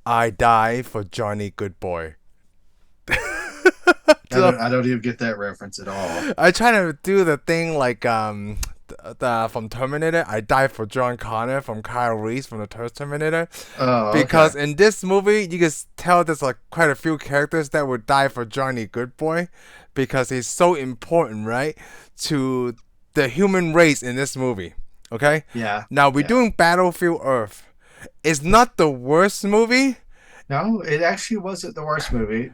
I die for Johnny Goodboy. So I don't even get that reference at all. I try to do the thing like the from Terminator. I die for John Connor from Kyle Reese from the first Terminator. Oh, okay. Because in this movie, you can tell there's like quite a few characters that would die for Johnny Goodboy, because he's so important, right, to the human race in this movie. Okay, Yeah. now we're Yeah. doing Battlefield Earth. It's not the worst movie. No, it actually wasn't the worst movie,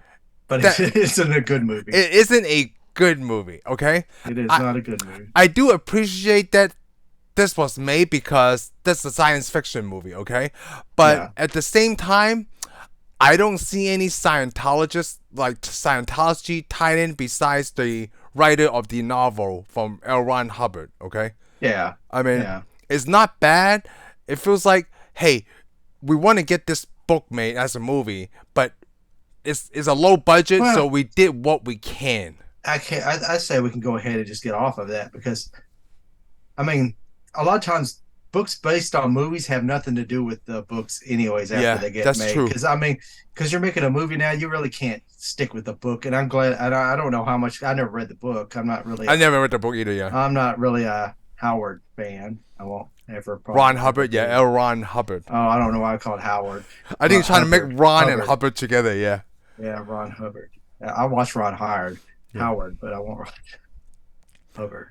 but That it isn't a good movie. it isn't a good movie. Okay, It is I not a good movie. I do appreciate that this was made because this is a science fiction movie. Okay, but Yeah. at the same time, I don't see any Scientologists like Scientology tied in besides the writer of the novel from L. Ron Hubbard. Okay, Yeah. I mean, Yeah. it's not bad. It feels like, hey, we want to get this book made as a movie, but it's a low budget, so Well, we did what we can. I can't. I say we can go ahead and just get off of that because I mean, a lot of times books based on movies have nothing to do with the books anyways after Yeah, they get that's made. true. Because I mean, because you're making a movie now, you really can't stick with the book. And I'm glad. I don't know how much. I never read the book. I never read the book either. Yeah, I'm not really a Howard fan. I won't ever Ron probably ever Hubbard. Yeah, be. L. Ron Hubbard. Oh, I don't know why I called Howard. I think trying to make Hubbard. Ron and Hubbard. Hubbard together. Yeah, Yeah, Ron Hubbard. Yeah, I watched Ron Howard, yeah. Howard, but I won't Ron Hubbard.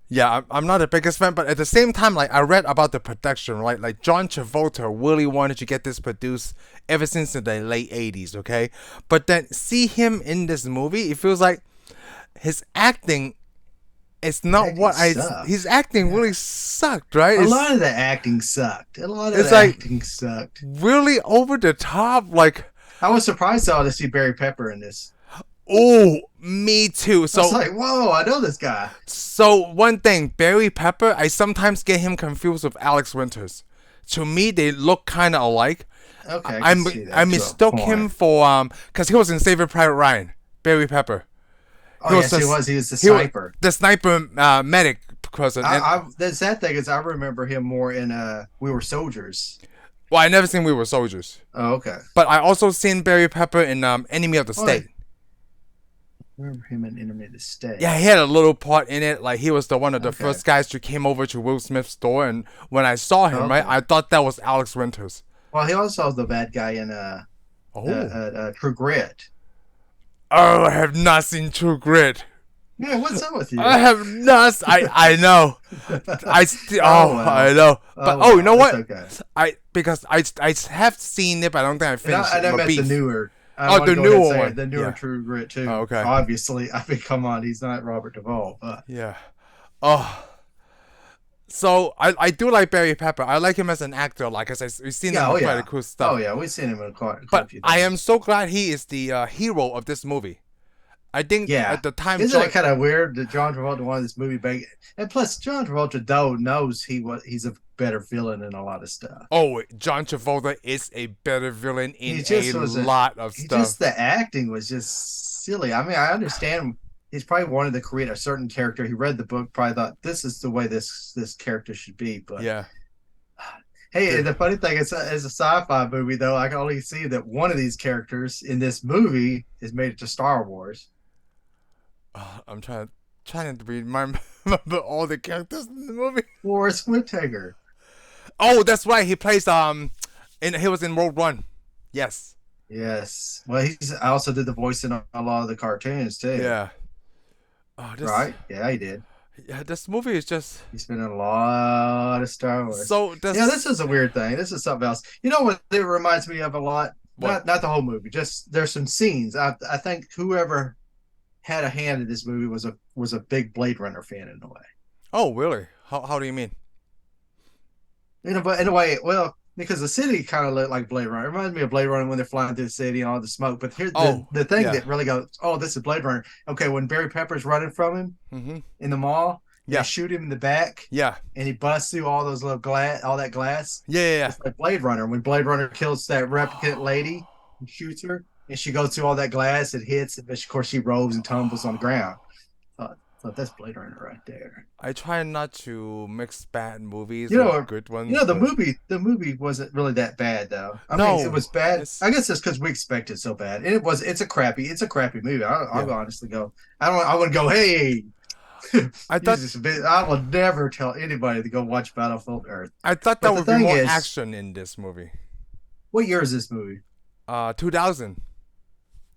Yeah, I'm not the biggest fan, but at the same time, like I read about the production, right? Like John Travolta really wanted to get this produced ever since the late '80s, okay? But then see him in this movie, it feels like his acting is not Acting what I. sucked. His acting Yeah. really sucked, right? A lot of the acting sucked. It's like Sucked. really over the top. Like, I was surprised though to see Barry Pepper in this. oh, me too. I was So like, whoa, I know this guy. So one thing, Barry Pepper, I sometimes get him confused with Alex Winters. To me, they look kind of alike. Okay, I I can see I that to a mistook him point. for because he was in Saving Private Ryan. Barry Pepper. Oh He was yes, the he was. He was the he was sniper. the sniper medic person. And The sad thing is, I remember him more in We Were Soldiers. well, I never seen We Were Soldiers, Oh, okay. but I also seen Barry Pepper in Enemy of the Well, I State. remember him in Enemy of the State. Yeah, he had a little part in it. Like he was the one of the Okay. first guys who came over to Will Smith's store, and when I saw him, right, Okay. I thought that was Alex Winters. Well, he also was the bad guy in Oh. True Grit. Oh, I have not seen True Grit. Yeah, what's up with I you? have not. I know. Oh I well. know. But Oh oh, you know well. It's what? okay. I because I have seen it, but I don't think I finished it. And I My meant the beef. newer. I Oh, want the to go ahead and newer say one. the newer Yeah. True Grit Oh, too. okay. Obviously, I mean, come on, he's not Robert Duvall, but Yeah. Oh. So I do like Barry Pepper. I like him as an actor. Like I said, we've seen yeah, him oh in quite a yeah, cool oh stuff. yeah, we've seen him in quite a But few I things. am so glad he is the hero of this movie. I think Yeah, at the time isn't John. it kind of weird that John Travolta wanted this movie back? And plus, John Travolta though knows he's a better villain in a lot of stuff. Oh, John Travolta is a better villain in He a just was a lot of he stuff. just the acting was just silly. I mean, I understand he's probably wanted to create a certain character. He read the book, probably thought this is the way this character should be. But Yeah. hey, Dude. the funny thing is, as a sci-fi movie though, I can only see that one of these characters in this movie is made it to Star Wars. I'm trying to remember all the characters in the movie. Forrest Whitaker. Oh, that's right. He plays he was in Rogue One. Yes. Yes. Well, he's I also did the voice in a lot of the cartoons too. Yeah. Oh, this. Right? Yeah, he did. Yeah, this movie is just He's been in a lot of Star Wars. so. Yeah, this This is a weird thing. This is something else. You know what it reminds me of a lot? what? Not the whole movie. Just there's some scenes. I think whoever had a hand in this movie was a big Blade Runner fan in a way. Oh, really? How do you mean? You know, but in a way, well, because the city kind of looked like Blade Runner. It reminds me of Blade Runner when they're flying through the city and all the smoke. But here's Oh, the thing yeah. that really goes, oh, this is Blade Runner. Okay, when Barry Pepper's running from him Mhm. in the mall, they Yeah. shoot him in the back, Yeah. and he busts through all those little glass, all that glass. Yeah. Yeah. Yeah. It's like Blade Runner. When Blade Runner kills that replicant lady and shoots her, and she goes through all that glass, it hits, but of course she rolls and tumbles on the ground. Oh, that's Blade Runner right there. I try not to mix bad You movies with know, good ones, the but movie wasn't really that bad though. I mean, it no, was bad. it's I guess it's because we expected so bad. And it's a crappy movie. I'll yeah. honestly go. I wouldn't go, hey, I use thought this a bit. I will never tell anybody to go watch Battlefield Earth. I thought there But the would be thing more is, action in this movie. what year is this movie? 2000,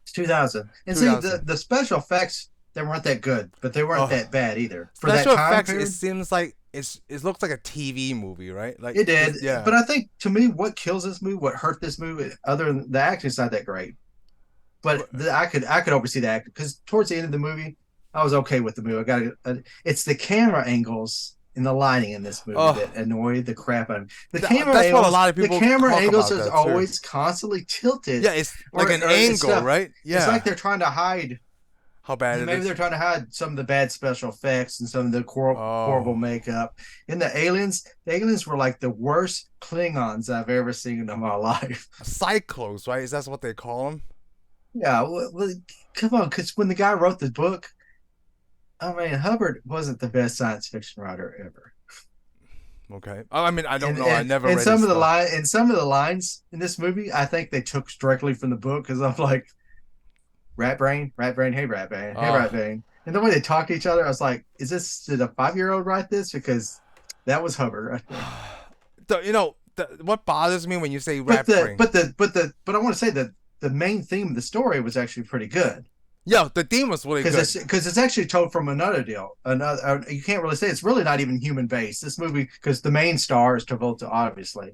It's 2000. And see, 2000. the special effects, they weren't that good, but they weren't Oh, that bad either. For that special time effects. It period, seems like it looks like a TV movie, right? Like it did. yeah. But I think to me, what kills this movie, what hurt this movie, other than the acting's not that great. But I could oversee the acting because towards the end of the movie, I was okay with the movie. It's the camera angles and the lighting in this movie Oh, that annoy the crap out of me. that's what a lot of The people camera talk angles about is that too. always constantly tilted, Yeah, it's like an it's angle, stuff. right? It's like Yeah. they're trying to hide. How bad it Maybe is. they're trying to hide some of the bad special effects and some of the horrible Oh, makeup. And the aliens were like the worst Klingons I've ever seen in my life. cyclos, right? Is that what they call them? Yeah, come on, because when the guy wrote the book, I mean, Hubbard wasn't the best science fiction writer ever. Okay. Oh, I mean, I don't And know. I never read his some of the stuff. some of the lines in this movie, I think they took directly from the book because I'm like, rat brain, hey rat Oh, brain. And the way they talk to each other, I was like, did a 5-year-old write this? Because that was Hubbard right there. what bothers me when you say rat brain? But I want to say that the main theme of the story was actually pretty good. Yo, the theme was really good. Because it's actually told from another deal. Another you can't really say it's really not even human based. This movie because the main star is Travolta, obviously,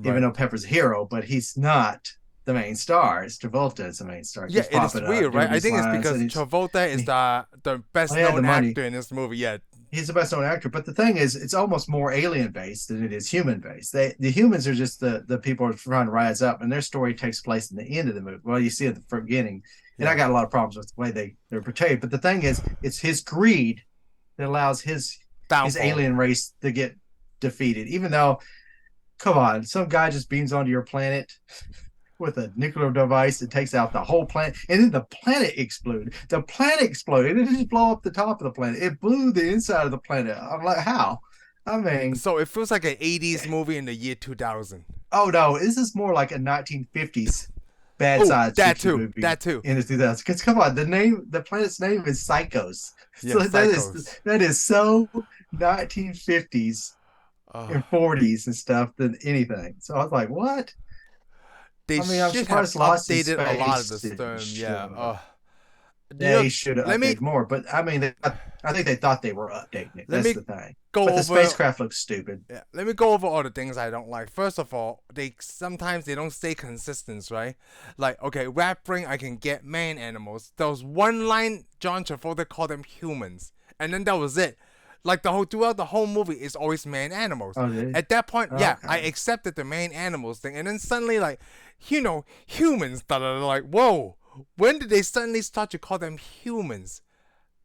even Right. though Pepper's a hero, but he's not the main star. It's Travolta is the main star. Yeah, He's it is popping up, weird, right? doing I these think it's lines, because Travolta is the best he had the known money. actor in this movie. Yeah. He's the best known actor. But the thing is, it's almost more alien based than it is human based. The humans are just the people who are trying to rise up, and their story takes place in the end of the movie. Well, you see at the beginning, and Yeah. I got a lot of problems with the way they're portrayed. But the thing is, it's his greed that allows his Downfall. alien race to get defeated. Even though, come on, some guy just beams onto your planet with a nuclear device that takes out the whole planet, and then the planet exploded. The planet exploded. It didn't just blow up the top of the planet. It blew the inside of the planet. I'm like, how? I mean, So it feels like an 80s movie in the year 2000. oh no, this is more like a 1950s bad Oh, science that fiction too. movie That too. in the 2000s. Because come on, the planet's name is Psychos. Yeah, So Psychos. that is so 1950s Uh, and 40s and stuff than anything. So I was like, what? they I mean, I'm should have surprised Lost in updated a lot of the Space term. didn't Yeah. show up. You know, They should have let me updated more, but I mean, I think they thought they were updating it. let That's me the thing. go But the over. spacecraft looks stupid. Yeah, let me go over all the things I don't like. First of all, they sometimes they don't stay consistent, right? Like, okay, rat brain, I can get man animals. There was one line John Travolta called them humans, and then that was it. Like throughout the whole movie is always man animals. Oh, did he? At that point, yeah, Okay. I accepted the man animals thing, and then suddenly like, humans. Like, whoa, when did they suddenly start to call them humans?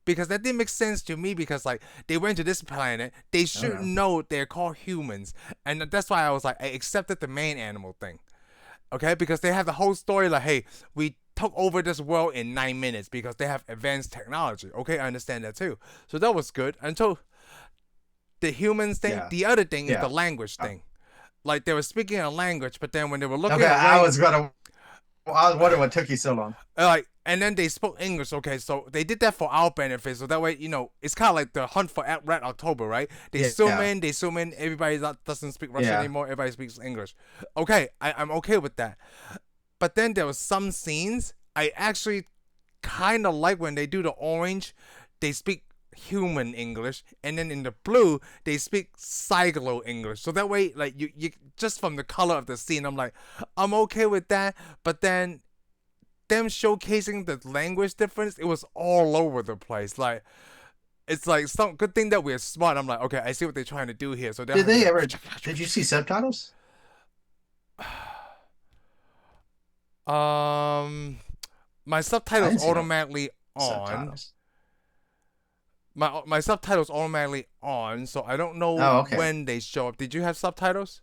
Because that didn't make sense to me because like they went to this planet, they should know they're called humans, and that's why I was like I accepted the main animal thing, okay? Because they have the whole story like, hey, we took over this world in 9 minutes because they have advanced technology. Okay, I understand that too. So that was good until the humans thing. Yeah. The other thing is Yeah. the language thing. Like they were speaking a language, but then when they were looking Okay, away, I was wondering what took you so long. like, and then they spoke English. Okay, so they did that for our benefit, so that way, it's kind of like the hunt for Red October, right? They zoom in. Everybody doesn't speak Russian anymore. Everybody speaks English. Okay, I'm okay with that. But then there was some scenes I actually kind of like when they do the orange, they speak human English, and then in the blue they speak Siglo English. So that way, like you just from the color of the scene, I'm like, I'm okay with that. But then them showcasing the language difference, it was all over the place. Like it's like some good thing that we're smart. I'm like, okay, I see what they're trying to do here. So Did you see subtitles? My I subtitles didn't see no automatically on. subtitles. My subtitles automatically on, so I don't know Oh, okay. when they show up. Did you have subtitles?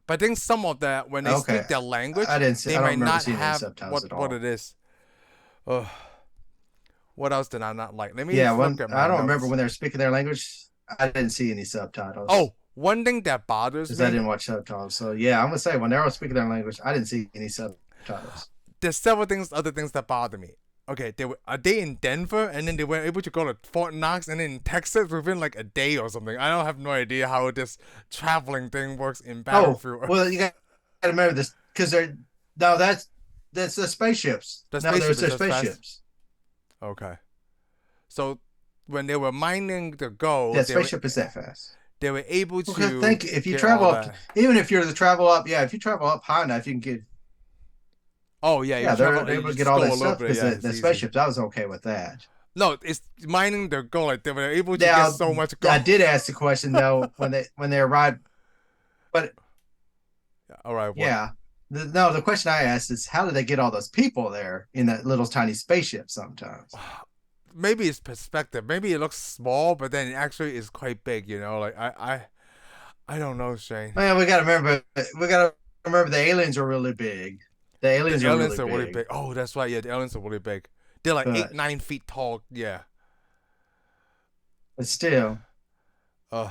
But I think some of that when they Okay. speak their language, I didn't see. they I don't might remember not seeing any have subtitles at all. what it is. Ugh. What else did I not like? Let me Yeah, look when at my I don't remember notes. when they were speaking their language. I didn't see any subtitles Oh, one thing that bothers because I me. didn't watch subtitles. So yeah, I'm gonna say when they were speaking their language, I didn't see any subtitles. There's several things, other things that bother me. Okay, are they in Denver and then they were able to go to Fort Knox and then in Texas within like a day or something? I don't have no idea how this traveling thing works in Oh Battlefield. well, you got to remember this because they're no, that's the spaceships. The No, spaceship there's is their just fast. spaceships. Okay, so when they were mining the gold, That spaceship is that fast. they were able Okay, to think if you get all travel up, that. even if you're to travel up, yeah, if you travel up high enough, you can get. Oh yeah, you Yeah, travel. they're able You to get just all go that a little stuff bit. because Yeah, it's the easy. spaceships. I was okay with that. No, it's mining the gold. Like they were able to get Now, so much gold. I did ask the question though when they arrived, but All right, what? yeah, no, the question I asked is how did they get all those people there in that little tiny spaceship? Sometimes. Maybe it's perspective. Maybe it looks small, but then it actually is quite big. You know, like I don't know, Shane. Man, we got to remember the aliens are really big. The The aliens are aliens really are really big, big. Oh, that's right. Yeah, the aliens are really big. They're like eight, but 9 feet tall. Yeah. still, Uh,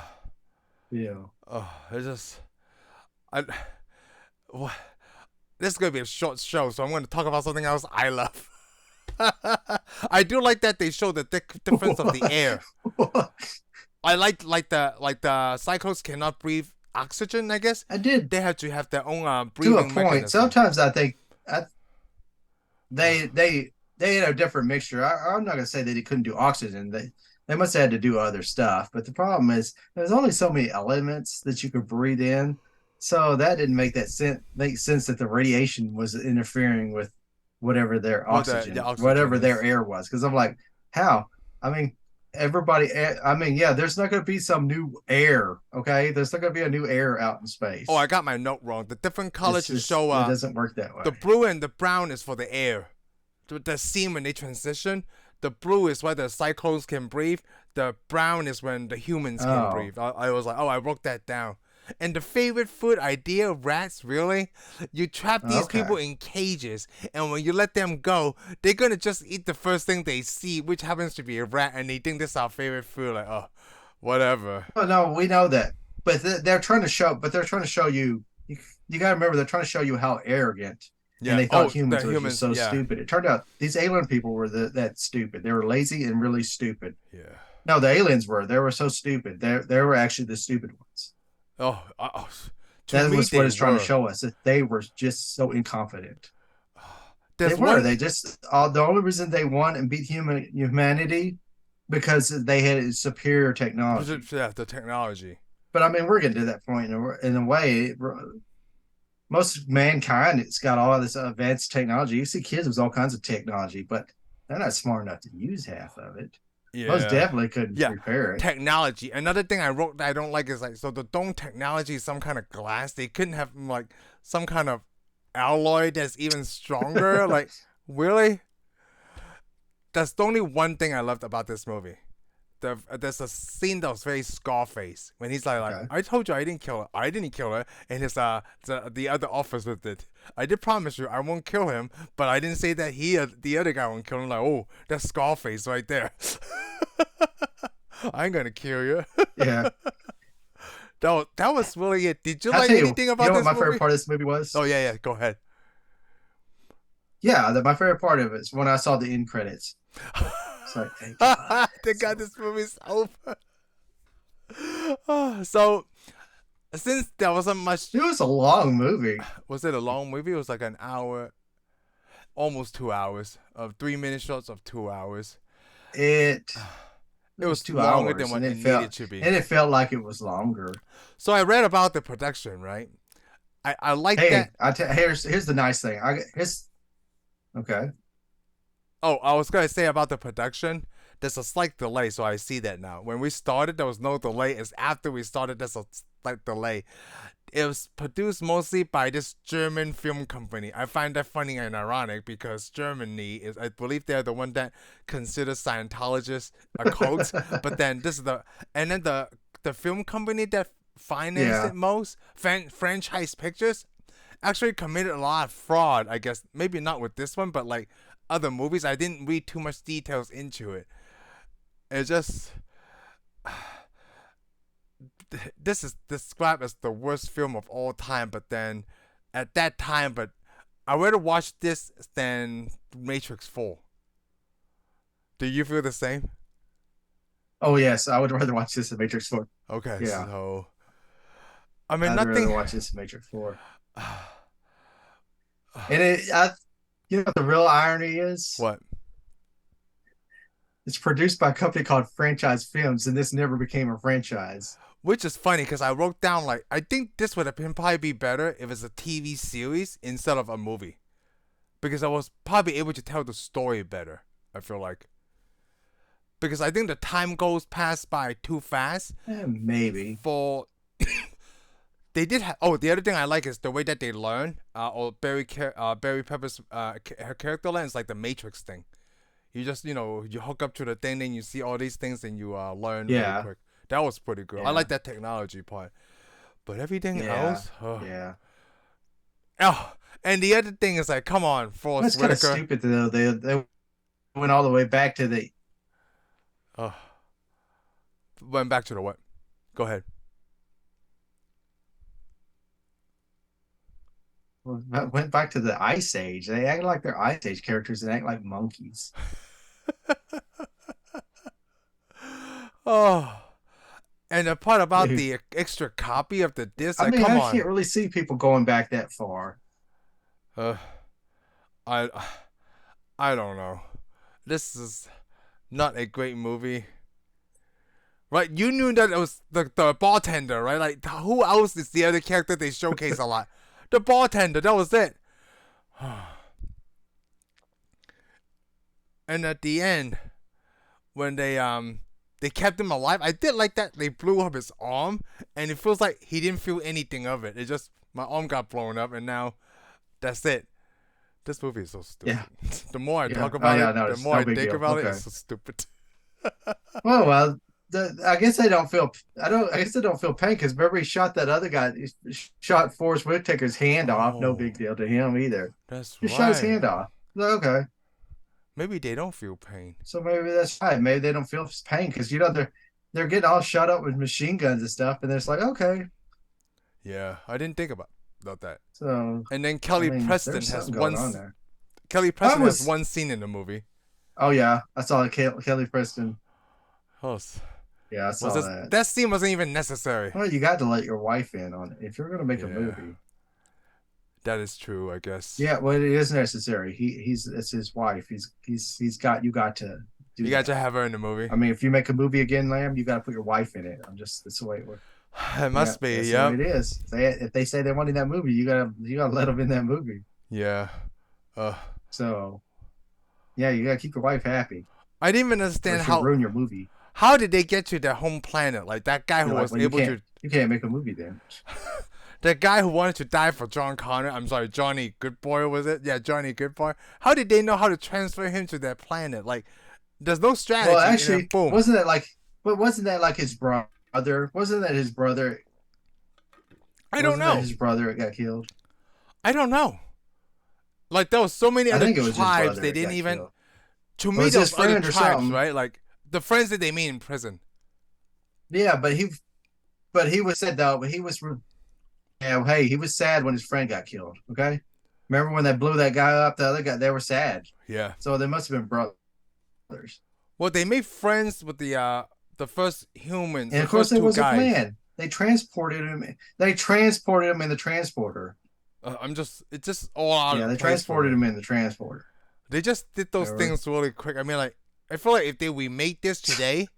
yeah. it's just I. What? This is gonna be a short show, so I'm gonna talk about something else I love. I do like that they show the difference of the air. I like the cycles cannot breathe oxygen. I guess I did they have to have their own to a breathing point. mechanism. Sometimes I think I, they had a different mixture. I'm not gonna say that he couldn't do oxygen. They must have had to do other stuff. But the problem is there's only so many elements that you could breathe in. So that didn't make sense that the radiation was interfering with whatever their Well, the oxygen, oxygen whatever their is. air was. Because I'm like, how? I mean, everybody. I mean, yeah, there's not going to be some new air. Okay, there's not going to be a new air out in Oh, I space. got my note wrong. The different colors It's to just show it doesn't work that the way. blue and the brown is for the air. The scene when they transition, the blue is where the cyclones can breathe. The brown is when the humans can Oh, breathe. I was like, oh, I wrote that down. And the favorite food idea, rats, really? You trap these okay. people in cages, and when you let them go, they're gonna just eat the first thing they see, which happens to be a rat, and they think this is our favorite food. Like, oh, whatever. Oh no, we know that, but they're trying to show. But they're trying to show you. You got to remember, they're trying to show you how arrogant. And Yeah. they thought Oh, the humans were just humans. so Yeah. stupid. It turned out these alien people were that stupid. They were lazy and really stupid. Yeah. No, the aliens were. They were so stupid. They were actually the stupid ones. Oh, to That me was what they it's trying to were. show us that they were just so incompetent. They There's were. one. They just the only reason they won and beat humanity because they had superior technology. Yeah, the technology. But I mean, we're getting to that point in a way. Most mankind, it's got all this advanced technology. You see kids with all kinds of technology, but they're not smart enough to use half of it. Most Yeah. definitely couldn't Yeah. repair it. Technology. Another thing I wrote that I don't like is like, so the dome technology is some kind of glass. They couldn't have like some kind of alloy that's even stronger. Like, really? That's the only one thing I loved about this movie. There's a scene that was very Scarface when he's like, Okay. I told you I didn't kill her. I didn't kill her, and his the other officer did. I did promise you I won't kill him, but I didn't say that the other guy won't kill him. Like, oh, that's Scarface right there. I ain't gonna kill you. Yeah. That was really it. Did you I'll like tell anything you about know what this my favorite movie? part of this movie Oh was? yeah, yeah. Go ahead. Yeah, my favorite part of it is when I saw the end credits. It's like, thank God. Thank God this movie's over. So since there wasn't much, It was a long movie. was it a long movie? It was like an hour, almost 2 hours of 3 minute shots of 2 hours. It It it was was two longer than hours, what it needed to be. and it felt like it was longer. So I read about the production, right? I like Hey, that. here's the nice thing. Here's okay. Oh, I was gonna say about the production. There's a slight delay, so I see that now. When we started, there was no delay. It's after we started, there's a slight delay. It was produced mostly by this German film company. I find that funny and ironic because Germany is, I believe, they're the one that considers Scientologists a cult. But then this is and then the film company that financed Yeah. it most, Franchise Pictures, actually committed a lot of fraud. I guess maybe not with this one, but like other movies. I didn't read too much details into it. It just this is described as the worst film of all time. But then at that time, but I rather watch this than Matrix 4. Do you feel the same? Oh yes, I would rather watch this than Matrix 4. Okay, Yeah, so I mean I'd rather nothing. watch this than Matrix 4. And you know what the real irony is? What? It's produced by a company called Franchise Films, and this never became a franchise. Which is funny because I wrote down like I think this would have been probably be better if it's a TV series instead of a movie because I was probably able to tell the story better. I feel like because I think the time goes past by too fast. Maybe. For they did have. Oh, the other thing I like is the way that they learn. Or Barry Pepper's her character learns like the Matrix thing. You just you hook up to the thing, then you see all these things, and you learn really Yeah, quick. That was pretty good. I yeah, like that technology part, but everything yeah, else, oh. yeah. Oh, and the other thing is like, come on, That's Forrest kind of Whitaker. stupid though. They went all the way back to the Oh, went back to the what? Go ahead. went back to the Ice Age. They act like they're Ice Age characters and act like monkeys. Oh, and the part about Dude, the extra copy of the disc, I like, mean, come I on. can't really see people going back that far. Uh, I, I don't know. This is not a great movie. Right, you knew that it was the bartender, right? Like, who else is the other character they showcase a lot? The bartender, that was it. And at the end, when they kept him alive, I did like that they blew up his arm, and it feels like he didn't feel anything of it. It just my arm got blown up, and now that's it. This movie is so stupid. Yeah, The more I yeah. talk Oh about yeah, it, no, the it's more no I big think deal. about it. Okay. It's so stupid. Well, I guess they don't feel. I don't. I guess they don't feel pain because remember he shot that other guy. He shot Forrest Whitaker's hand off. No Oh, big deal to him either. that's Just shot his right. hand off. Like, okay, Maybe they don't feel pain. so maybe that's right. Maybe they don't feel pain because they're getting all shot up with machine guns and stuff, and it's like okay. Yeah, I didn't think about that. So And then I Kelly mean, Preston there's has something one. going on there. Kelly I Preston has was. one scene in the movie. Oh yeah, I saw Kelly Preston. Oh, Yeah, I was saw this that. that scene wasn't even necessary. Well, you got to let your wife in on it if you're going to make a Yeah, movie. that is true. I guess Yeah, well, it is necessary. He's it's his wife. He's got you got to do you got to that. have her in the movie. I mean, if you make a movie again, Lamb, you got to put your wife in it. I'm just that's the way it works. It Yeah, must be. that's the way Yep. it is. If they say they want in that movie, you gotta let them in that movie. Yeah. Uh, So yeah, you gotta keep your wife happy, I didn't even or understand she'll ruin your movie. how did they get to their home planet? Like that guy who You're like, was well, able to you can't make a movie then. that guy who wanted to die for John Connor. I'm sorry, Johnny Goodboy was it? Yeah, Johnny Goodboy. How did they know how to transfer him to their planet? Like, there's no Well, strategy, and then actually, boom. wasn't that like his brother? Wasn't that his brother? I don't Wasn't that know. his brother that got killed? I don't know. Like there was so many I other think it was his tribes brother they that didn't got even. killed. To Or me, was his those other friend or tribes, something? right? Like the friends that they meet in prison. Yeah, but he was said though, but he was yeah, hey, he was sad when his friend got killed. Okay, remember when they blew that guy up? The other guy, they were sad. Yeah. So they must have been brothers. Well, they made friends with the first humans, And the of course, first there two was a guys. plan. They transported him. They transported him in the transporter. It's just all out Yeah, of they place for transported me. him in the transporter. They just did those Remember? things really quick. I mean, like, I feel like if they remade this today,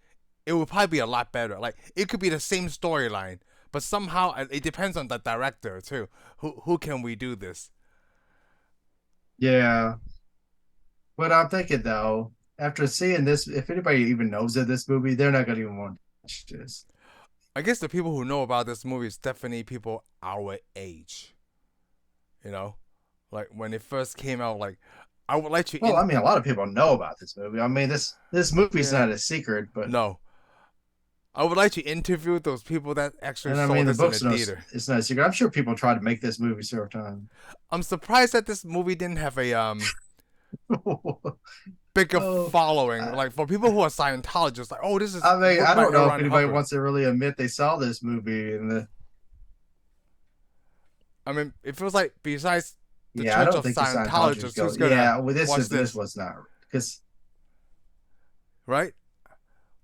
it would probably be a lot better. Like, it could be the same storyline, but somehow it depends on the director too. Who can we do this? Yeah, but I'm thinking though, after seeing this, if anybody even knows of this movie, they're not gonna even want to watch this. I guess the people who know about this movie is definitely people our age. You know, like when it first came out, like I would like to Well, I mean, a lot of people know about this movie. I mean, this movie's yeah not a secret, but no. I would like to interview those people that actually and I saw mean, the this in the book's no, theater. it's not a secret. I'm sure people tried to make this movie several times. I'm surprised that this movie didn't have a bigger Oh, following. I, Like for people who are Scientologists, like, oh, this is I mean, I Goodbye don't know if Earl anybody Hubbard. wants to really admit they saw this movie. And I mean, it feels like besides the yeah, I Church don't of think the Scientologists Scientologists, go. who's gonna Yeah, well, watch this this, was not because right?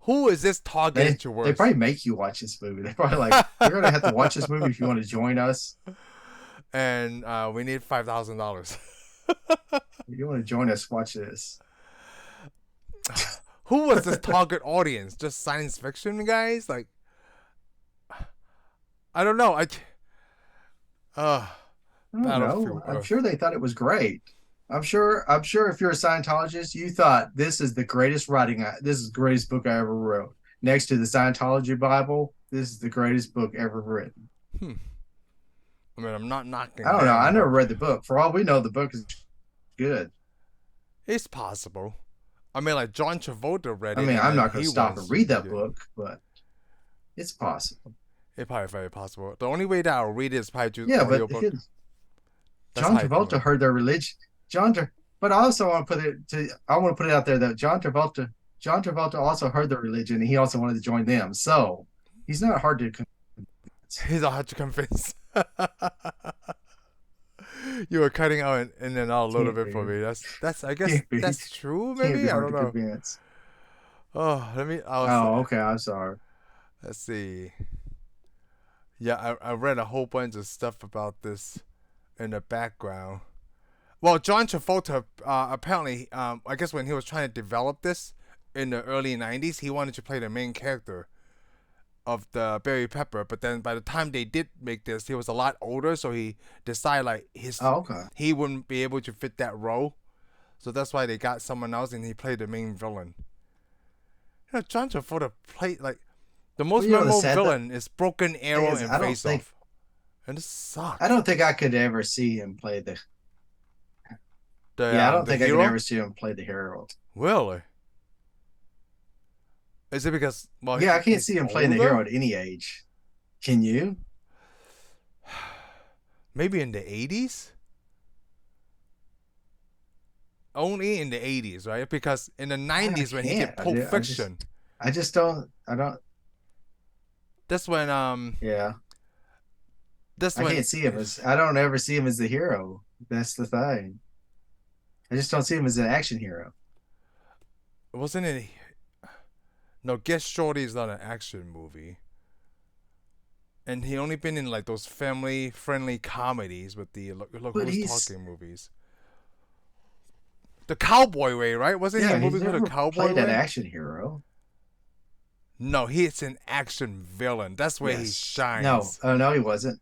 Who is this targeted they towards? probably make you watch this movie. They're probably like, you're gonna have to watch this movie if you want to join us. And we need $5,000. If you want to join us, watch this. Who was this target audience? Just science fiction guys? Like, I don't know. Uh, I don't know. Battlefield I'm Earth. sure they thought it was great. I'm sure if you're a Scientologist, you thought this is the greatest writing. This is the greatest book I ever wrote. Next to the Scientology Bible, this is the greatest book ever written. Hmm. I mean, I'm not knocking I don't know. I them, never but read the book. For all we know, the book is good. it's possible. I mean, like John Travolta read I it, mean, and I'm then not going he to stop wants and to read read that it. book, but it's possible. It's probably very possible. The only way that I'll read it is probably through Yeah, but audiobook. That's John how I think Travolta of it. heard their religion. But I also want to put it to. I want to put it out there that John Travolta also heard the religion, and he also wanted to join them. So he's not hard to convince. He's hard to convince. You were cutting out and then out a little Can't bit for be, me. That's I guess can't be, that's true. can't be Maybe I hard don't to know. convince. Oh, let me. Oh, okay. I'm sorry. Let's see. Yeah, I read a whole bunch of stuff about this in the background. Well, John Travolta apparently, I guess when he was trying to develop this in the early '90s, he wanted to play the main character of the Barry Pepper. But then by the time they did make this, he was a lot older, so he decided like Oh, okay. he wouldn't be able to fit that role. So that's why they got someone else, and he played the main villain. You know, John Travolta played like the Well, most you know the memorable sad villain is Broken thing Arrow is, and Face Off, and this I sucked. don't think I could ever see him play the. The Yeah, I don't the think I could hero, ever see him play the hero. really? Is it because well Yeah, I can't he's see him playing the hero older? at any age. Can you? Maybe in the '80s. Only in the '80s, right? Because in the I '90s when he did can't. Pulp Fiction, I just don't. I don't. that's when Yeah, that's I when can't see him as. I don't ever see him as the hero. That's the thing. I just don't see him as an action hero. wasn't it. No, Get Shorty is not an action movie, and he only been in like those family friendly comedies with the look But who's he's. talking movies. The Cowboy Way, right? Wasn't he in Yeah, a he's movie called The never Cowboy played an Way? action hero. No, he's an action villain. That's where he Yes. No. shines. Oh no, he wasn't.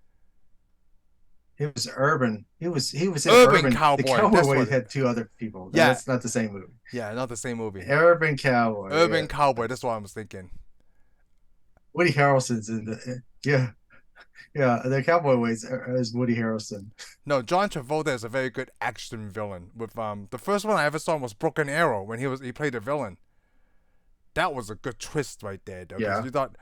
He was urban. He was in Urban urban. The Cowboy. Cowboy That's Way what. had two other people. No, Yeah, that's not the same movie. yeah, not the same movie. Urban Cowboy. Urban Yeah. Cowboy. That's what I was thinking. Woody Harrelson's in the. Yeah. Yeah. The Cowboy Ways is Woody Harrelson. No, John Travolta is a very good action villain. With the first one I ever saw was Broken Arrow when he played a villain. That was a good twist right there, though, because Yeah. you thought,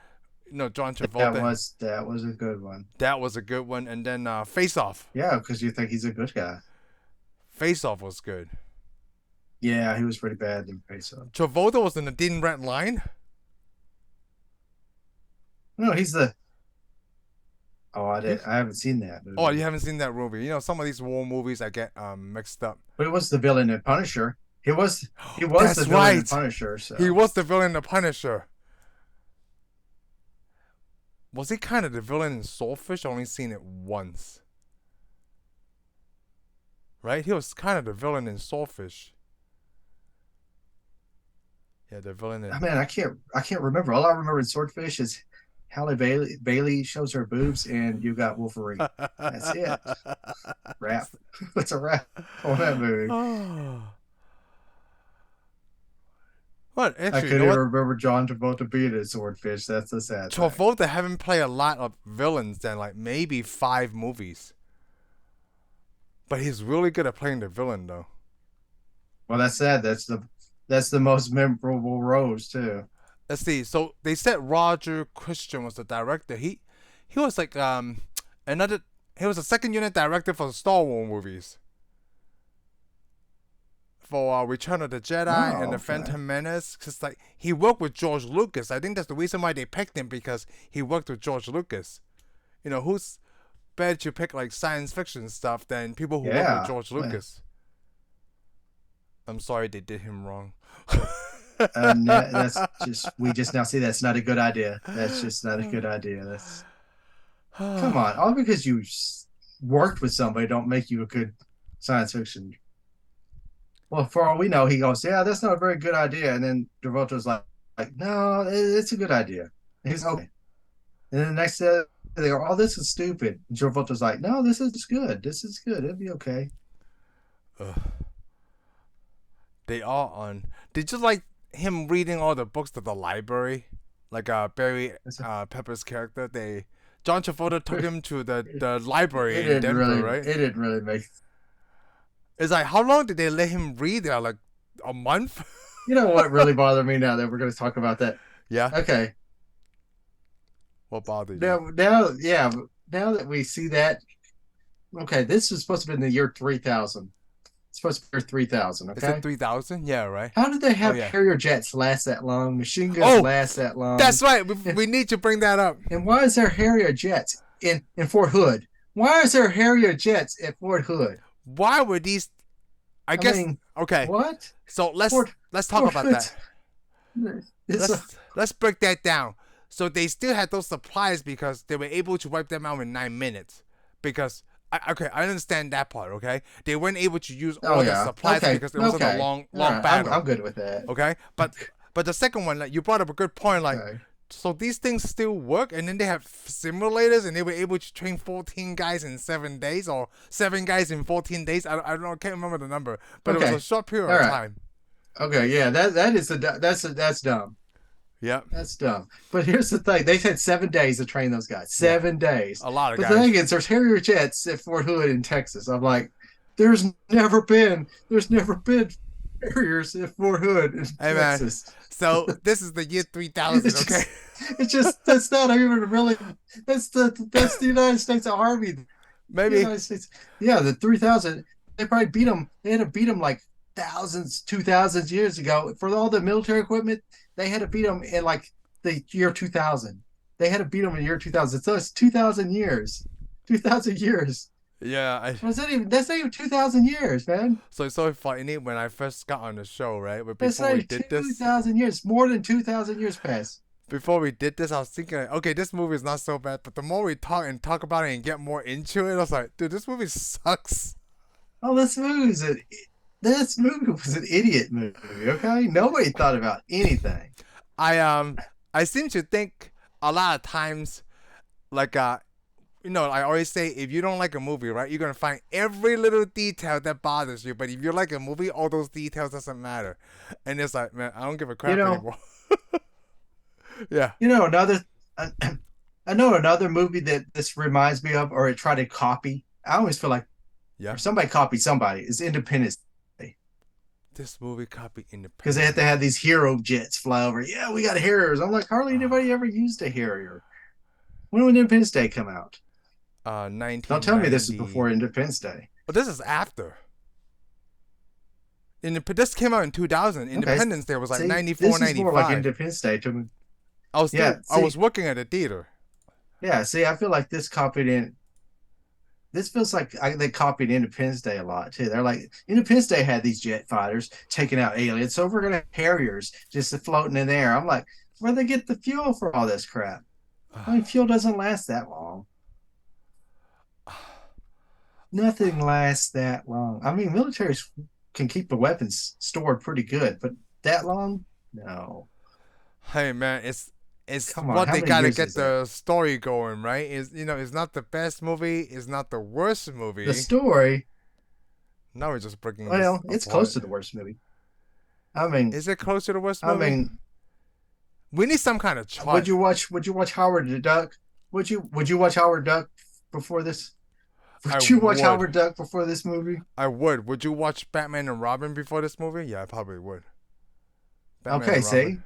John Travolta. That was a good one. That was a good one, and then Face Off. Yeah, because you think he's a good guy. Face Off was good. Yeah, he was pretty bad in Face Off. Travolta was in the Thin Red Line. No, he's the. Oh, I haven't seen that Oh, movie. you haven't seen that movie? You know, some of these war movies I get mixed up. But he was the villain in Punisher. He was the That's villain in right. Punisher. He So was the villain in The Punisher. Was he kind of the villain in Swordfish? I only seen it once. Right? He was kind of the villain in Swordfish. Yeah, the villain in. I mean, I can't remember. All I remember in Swordfish is Halle Bailey shows her boobs, and you got Wolverine. That's it. Wrap. That's a wrap on that movie. Oh. What? I Actually, you couldn't know even what? remember John Travolta being in Swordfish. That's the sad thing. Travolta haven't played a lot of villains than like maybe 5 movies. But he's really good at playing the villain, though. Well, that's sad. That's the most memorable roles too. Let's see. So they said Roger Christian was the director. He was like another. He was a second unit director for the Star Wars movies. for Return of the Jedi and Oh, the okay. Phantom Menace. Cause like he worked with George Lucas. I think that's the reason why they picked him because he worked with George Lucas. You know who's better to pick like science fiction stuff than people who work with Yeah. George Lucas? I'm sorry they did him wrong. That's just we just now see that's not a good idea. That's just not a good idea. That's come on. All because you worked with somebody don't make you a good science fiction. Well, for all we know, he goes, "Yeah, that's not a very good idea." And then Travolta's like, "No, it's a good idea." And he's okay. And then the next day, they go, "Oh, this is stupid." And Travolta's like, "No, this is good. This is good. It'll be okay." They are on. Did you like him reading all the books to the library? Like Barry Pepper's character, they John Travolta took him to the library in Denver, right? It didn't really make. It's like how long did they let him read there? Like a month? You know what really bothered me now that we're going to talk about that? Yeah. Okay, What bothered you? yeah, now that we see that, okay, this is supposed to be in the year 3000. It's supposed to be year 3000. Is it Okay, 3,000? Yeah, right. how did they Oh have yeah. Harrier jets last that long? Machine guns Oh, last that long? that's right. We need to bring that up. And why is there Harrier jets in Fort Hood? Why is there Harrier jets at Fort Hood? Why were these? I I guess mean, okay. what? So Fort let's talk Fort about Hood's that. it's a, Let's break that down. So they still had those supplies because they were able to wipe them out in 9 minutes. Because okay, I understand that part. Okay, they weren't able to use oh all the yeah. supplies Okay. because it was a Okay. long All right. battle. I'm good with that. Okay, but the second one, like you brought up a good point. Like, Okay. so these things still work, and then they have simulators, and they were able to train 14 guys in 7 days, or 7 guys in 14 days. I don't know, I can't remember the number, but it was Okay. a short period All of right. time. Okay. Yeah. That's dumb. Yeah, That's dumb. But here's the thing: they had 7 days to train those guys. yeah, 7 days. a lot of But the guys. thing is, there's Harrier jets at Fort Hood in Texas. I'm like, there's never been Harriers at Fort Hood in Hey man, Texas. so this is the year 3000. It's Okay, just, it's just that's not even really. That's the United States Army. The maybe. United States, yeah, the 3000. They probably beat them. They had to beat them like thousands, 2000 years ago for all the military equipment. They had to beat them in like the year 2000. They had to beat them in the year 2000. So it's 2000 years. 2000 years. Yeah, That's not even 2000 years, man. so it's so funny when I first got on the show, right? But That's before not we even did this, 2000 years. More than 2000 years passed. I was thinking, like, okay, this movie is not so bad. But the more we talk about it and get more into it, I was like, dude, this movie sucks. Oh, this movie was an idiot movie, okay? Nobody thought about anything. I seem to think a lot of times, like I always say, if you don't like a movie, right, you're gonna find every little detail that bothers you. But if you like a movie, all those details doesn't matter. And it's like, man, I don't give a crap You know, anymore. Yeah, you know another I, I know another movie that this reminds me of or it tried to copy. I always feel like yeah. or somebody copied somebody is Independence Day. This movie copied Because they have Independence. to have these hero jets fly over. Yeah, we got Harriers. I'm like, hardly anybody Ah, ever used a Harrier. When would Independence Day come out? Don't tell me this is 1990. before Independence Day. But this is after. This came out in 2000. Okay. Independence Day was like See, 94, this is more like 95. Independence Day to me. I See, was working at a theater. yeah, see, I feel like this copied in. This feels like they copied Independence Day a lot too. They're like Independence Day had these jet fighters taking out aliens, so we're gonna have Harriers just floating in there. I'm like, where do they get the fuel for all this crap? I mean, fuel doesn't last that long. Nothing lasts that long. I mean, militaries can keep the weapons stored pretty good, but that long? No. Hey man, it's Come on, what how they many gotta years get is that? the story going, right? It's not the best movie, it's not the worst The movie. story, Now we're just breaking this well, it's close apart. to the worst movie. I mean, Is it close to the worst I movie? mean, We need some kind of chart. would you watch Howard the Duck? Would you watch Howard Duck before this? I Would you watch would. Howard Duck before this movie? I would. Would you watch Batman and Robin before this movie? Yeah, I probably would. Batman Okay, and see. Robin.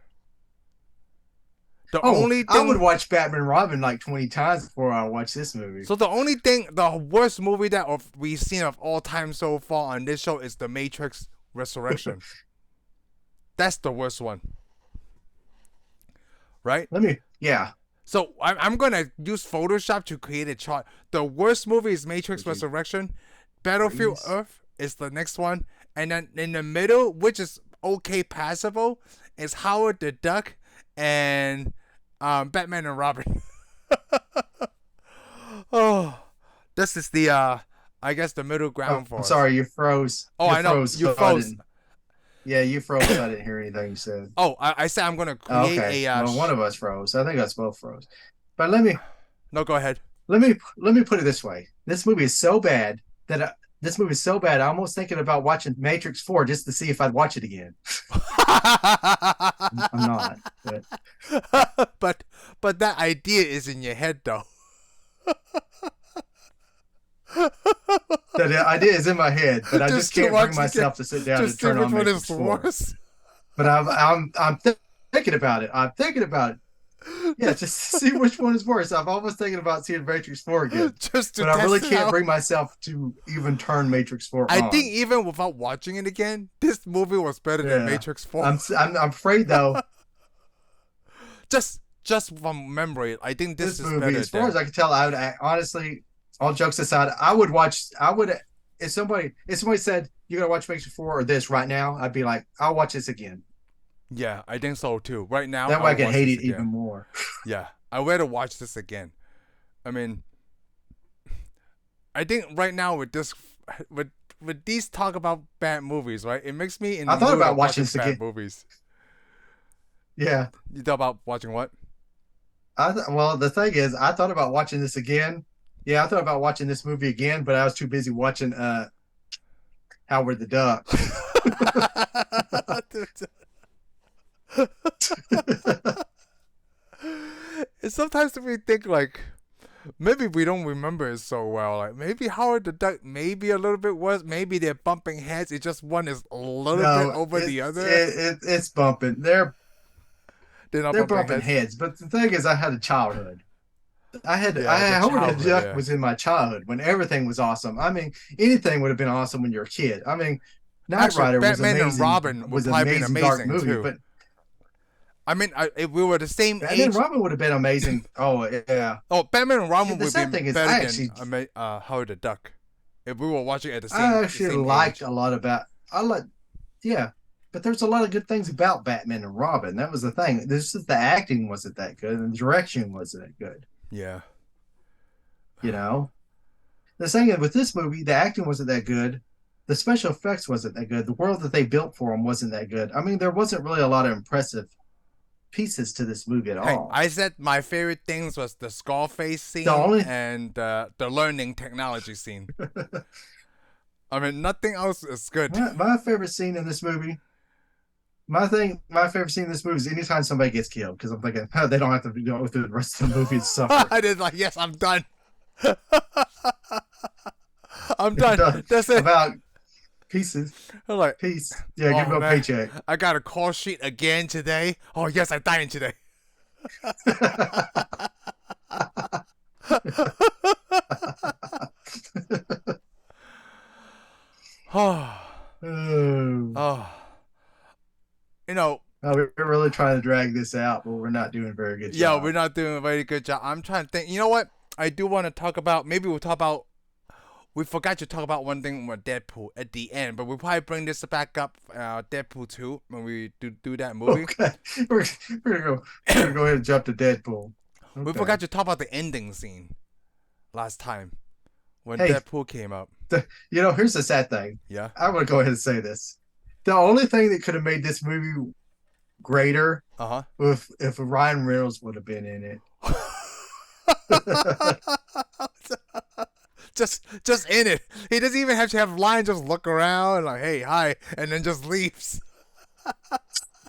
The Oh, only I would thing watch Batman and Robin like 20 times before I watch this movie. So the worst movie that we've seen of all time so far on this show is The Matrix Resurrection. That's the worst one, right? Yeah. So I'm gonna use Photoshop to create a chart. The worst movie is Matrix Resurrection. Battlefield Please. Earth is the next one, and then in the middle, which is okay passable, is Howard the Duck and Batman and Robin. Oh, this is the I guess the middle Oh, ground for I'm us. sorry, you froze. Oh, You I know froze, you so I froze. didn't. Yeah, you froze, so I didn't hear anything you said. Oh, I said I'm gonna Oh, create okay. a. Well, one of us froze. I think us both froze. But No, go ahead. let me put it this way. This movie is so bad that this movie is so bad. I'm almost thinking about watching Matrix 4 just to see if I'd watch it again. I'm not, but that idea is in your head though. the idea is in my head, but I just can't bring myself to sit down and just see turn which on one Matrix is 4. worse. But thinking about it. I'm thinking about it. Yeah, just to see which one is worse. I'm almost thinking about seeing Matrix 4 again. Just to But I really test it can't out. bring myself to even turn Matrix 4 I on. think even without watching it again, this movie was better than Yeah. Matrix 4. I'm afraid though, just from memory, I think this is movie, better. as far as I can tell, I would honestly, all jokes aside, I would if somebody said you're gonna watch Matrix 4 or this right now, I'd be like, I'll watch this again. Yeah, I think so too. Right now, That way I I'll can watch hate this it again. even more. Yeah, I would to watch this again. I mean, I think right now with this, with these talk about bad movies, right? It makes me in the I thought mood about of watching watching this bad again. movies. Yeah. You thought about watching what? Well, the thing is, I thought about watching this again. Yeah, I thought about watching this movie again, but I was too busy watching Howard the Duck. And sometimes we think like maybe we don't remember it so well. Like maybe Howard the Duck maybe a little bit worse. Maybe they're bumping heads. It's just one is a little bit over the other. It's bumping. They're not They're bumping bumping heads. heads. But the thing is, I had a childhood. Yeah, the Howard the childhood. Duck Yeah. was in my childhood when everything was awesome. I mean, anything would have been awesome when you're a kid. I mean, Knight Actually, Rider was Batman amazing. and Robin Was would probably been amazing dark amazing movie, too. but I mean, if we were the same Batman age. and Robin would have been amazing. Oh yeah. Oh, Batman and Robin The would sad be thing is, better I actually, than Howard the Duck. If we were watching at the I same, actually same liked age. a lot about. I like, yeah, but there's a lot of good things about Batman and Robin. That was the thing. This is the acting wasn't that good, and the direction wasn't that good. Yeah. You know, the thing is with this movie, the acting wasn't that good. The special effects wasn't that good. The world that they built for him wasn't that good. I mean, there wasn't really a lot of impressive pieces to this movie at Hey, all. I said my favorite things was the Scarface scene only- and the learning technology scene. I mean, nothing else is good. My favorite scene in this movie, my favorite scene in this movie is anytime somebody gets killed because I'm thinking, oh, they don't have to go through the rest of the movie and suffer. I did like, yes, I'm done. I'm done. That's it. About pieces, I'm like, peace. Yeah, give oh, him a man, paycheck. I got a call sheet again today. Oh yes, I'm dying today. Oh, Oh. oh. You know, We're really trying to drag this out, but we're not doing a very good yeah, job. we're not doing a very good job. I'm trying to think. You know what? I do want to talk about. Maybe we'll talk about. We forgot to talk about one thing with Deadpool at the end, but we'll probably bring this back up. Deadpool 2 when we do that movie. Okay, we're gonna go ahead and jump to Deadpool. We Okay. forgot to talk about the ending scene last time when Hey. Deadpool came up. You know, here's the sad thing. Yeah. I'm gonna go ahead and say this. The only thing that could have made this movie greater if Ryan Reynolds would have been in it. just in it. He doesn't even have to have lines. Just look around like, hey, hi, and then just leaves.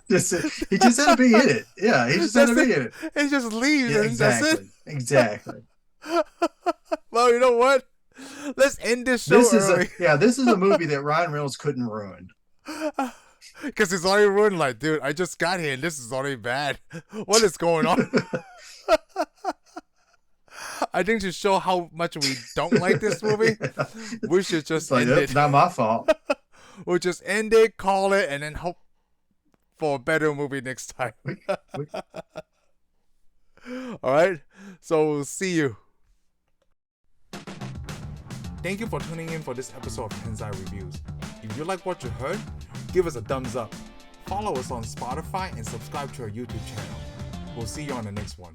He just had to be in it. Yeah, he just had to be in it. He just leaves, Yeah, and that's it. exactly. Well, you know what? Let's end this show early. This is a movie that Ryan Reynolds couldn't ruin. Because it's already ruined. Like, dude, I just got here and this is already bad. What is going on? I think to show how much we don't like this movie, we should just Like, end that's it. not my fault. we'll just end it, call it, and then hope for a better movie next time. Alright? So we'll see you. Thank you for tuning in for this episode of Tensai Reviews. If you like what you heard, give us a thumbs up. Follow us on Spotify and subscribe to our YouTube channel. We'll see you on the next one.